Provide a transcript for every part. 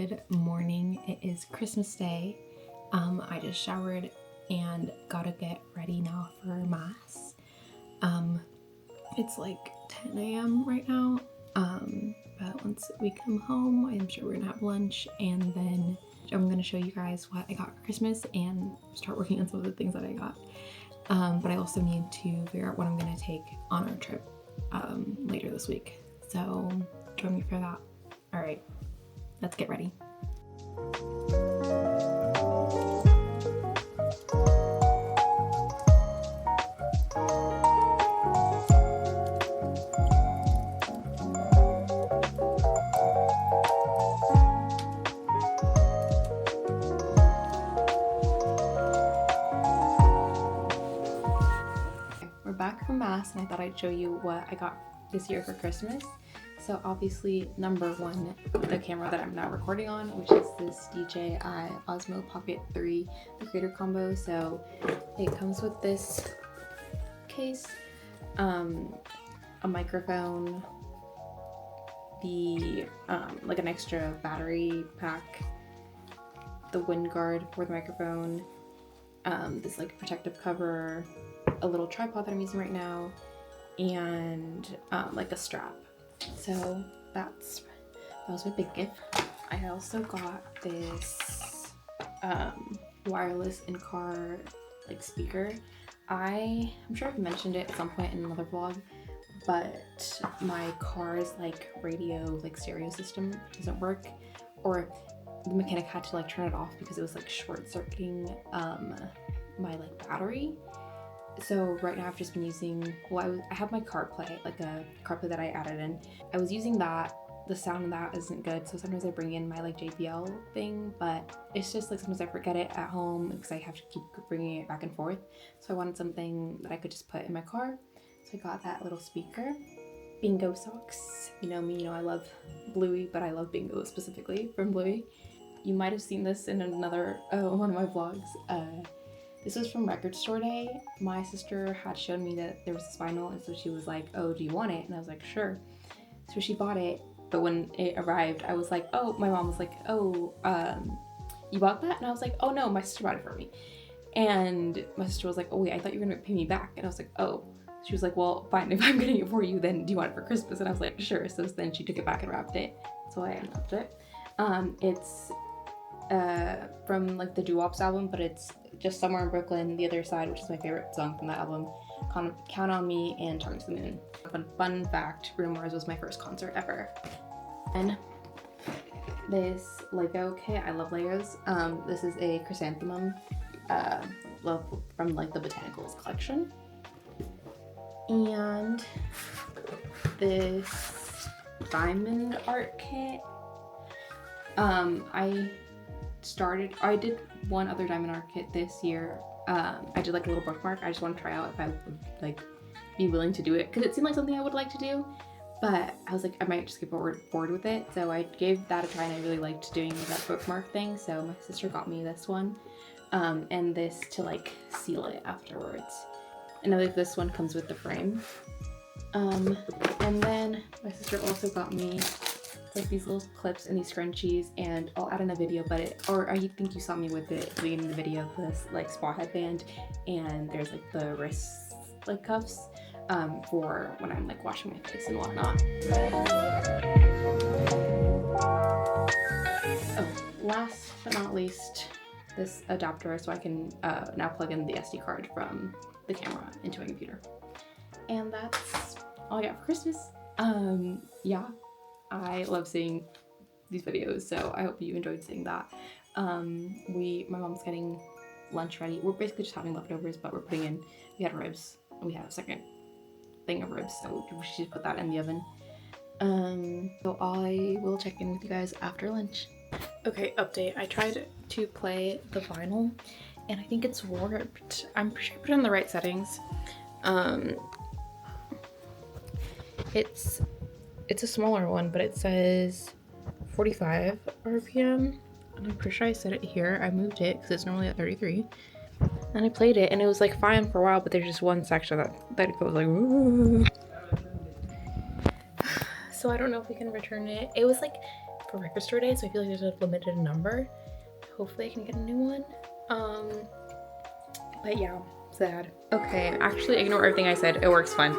Good morning. It is Christmas Day. I just showered and gotta get ready now for Mass. It's like 10 a.m. right now. But once we come home, I'm sure we're gonna have lunch, and then I'm gonna show you guys what I got for Christmas and start working on some of the things that I got. But I also need to figure out what I'm gonna take on our trip later this week. So join me for that. All right, let's get ready. We're back from Mass, and I thought I'd show you what I got this year for Christmas. So obviously, number one, the camera that I'm now recording on, which is this DJI Osmo Pocket 3, the creator combo. So it comes with this case, a microphone, the like an extra battery pack, the wind guard for the microphone, this like protective cover, a little tripod that I'm using right now, and like a strap. So that was my big gift. I also got this wireless in-car like speaker. I'm sure I've mentioned it at some point in another vlog, but my car's like radio, like stereo system doesn't work, or the mechanic had to like turn it off because it was like short-circuiting my like battery. So right now I've just been using, I have my CarPlay, like a CarPlay that I added in. I was using that. The sound of that isn't good, so sometimes I bring in my like JBL thing, but it's just like sometimes I forget it at home because I have to keep bringing it back and forth. So I wanted something that I could just put in my car. So I got that little speaker. Bingo socks. You know me, you know I love Bluey, but I love Bingo specifically from Bluey. You might have seen this in another one of my vlogs. This was from Record Store Day. My sister had shown me that there was this vinyl, and so she was like, oh, do you want it? And I was like, sure. So she bought it, but when it arrived, I was like, oh, my mom was like, oh, you bought that? And I was like, oh no, my sister bought it for me. And my sister was like, oh wait, I thought you were gonna pay me back. And I was like, oh. She was like, well, fine, if I'm getting it for you, then do you want it for Christmas? And I was like, sure. So then she took it back and wrapped it. So I unwrapped it. It's from like the Doo-Wops album, but it's Just Somewhere in Brooklyn, The Other Side, which is my favorite song from that album, Count on Me, and Talking to the Moon. Fun fact, Bruno Mars was my first concert ever. And this Lego kit, I love Legos. This is a chrysanthemum from like the Botanicals collection. And this diamond art kit. I did one other diamond art kit this year. I did like a little bookmark. I just want to try out if I would like be willing to do it, because it seemed like something I would like to do, but I was like, I might just get bored with it. So I gave that a try, and I really liked doing that bookmark thing. So my sister got me this one, and this to like seal it afterwards. And I think this one comes with the frame. And then my sister also got me like these little clips and these scrunchies, and I'll add in a video, or I think you saw me with it at the beginning of the video, this like spa headband, and there's like the wrist like cuffs for when I'm like washing my face and whatnot. Oh, last but not least, this adapter so I can now plug in the SD card from the camera into my computer. And that's all I got for Christmas. Yeah. I love seeing these videos, so I hope you enjoyed seeing that. My mom's getting lunch ready. We're basically just having leftovers, but we had ribs, and we had a second thing of ribs, so we should put that in the oven. So I will check in with you guys after lunch. Okay, update. I tried to play the vinyl, and I think it's warped. I'm pretty sure I put it in the right settings. It's a smaller one, but it says 45 RPM, and I'm pretty sure I set it here. I moved it because it's normally at 33, and I played it, and it was like fine for a while, but there's just one section that it goes like, ooh. So I don't know if we can return it. It was like for record store day, so I feel like there's a limited number. Hopefully I can get a new one. But yeah, sad. Okay, actually ignore everything I said. It works fine.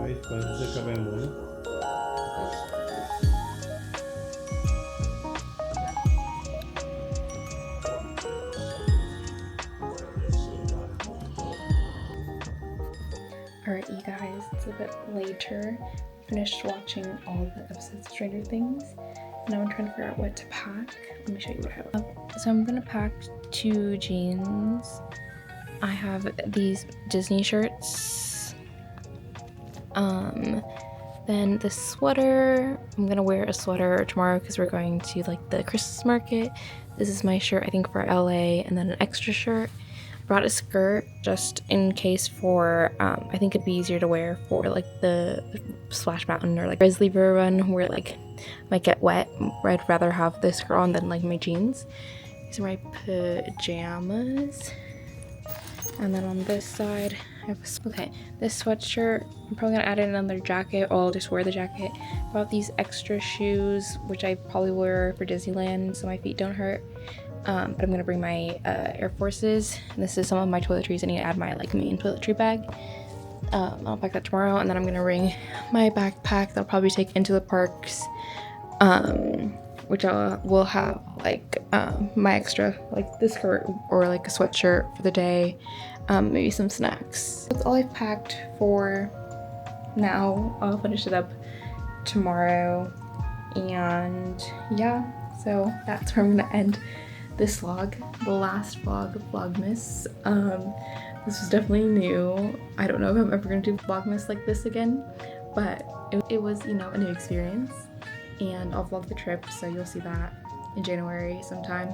Aí, quando você acabar em mundo. Alright, you guys, it's a bit later. Finished watching all the episodes of Stranger Things. Now I'm trying to figure out what to pack. Let me show you what I have. So I'm gonna pack 2 jeans. I have these Disney shirts. Then the sweater. I'm gonna wear a sweater tomorrow because we're going to like the Christmas market. This is my shirt, I think, for LA, and then an extra shirt. Brought a skirt just in case for I think it'd be easier to wear for like the Splash Mountain or like Grizzly Bear run where like might get wet. I'd rather have this skirt on than like my jeans. These are my pajamas. And then on this side I have this sweatshirt. I'm probably gonna add in another jacket, or I'll just wear the jacket. Bought these extra shoes which I probably wear for Disneyland so my feet don't hurt. But I'm gonna bring my Air Forces. And this is some of my toiletries. I need to add my like main toiletry bag. I'll pack that tomorrow, and then I'm gonna bring my backpack that I'll probably take into the parks, which will have like my extra like this skirt or like a sweatshirt for the day, maybe some snacks. That's all I've packed for now. I'll finish it up tomorrow, and yeah, so that's where I'm gonna end this vlog, the last vlog of Vlogmas. This was definitely new. I don't know if I'm ever gonna do Vlogmas like this again, but it was, you know, a new experience, and I'll vlog the trip, so you'll see that in January sometime.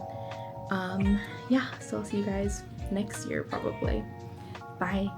Yeah, so I'll see you guys next year probably. Bye.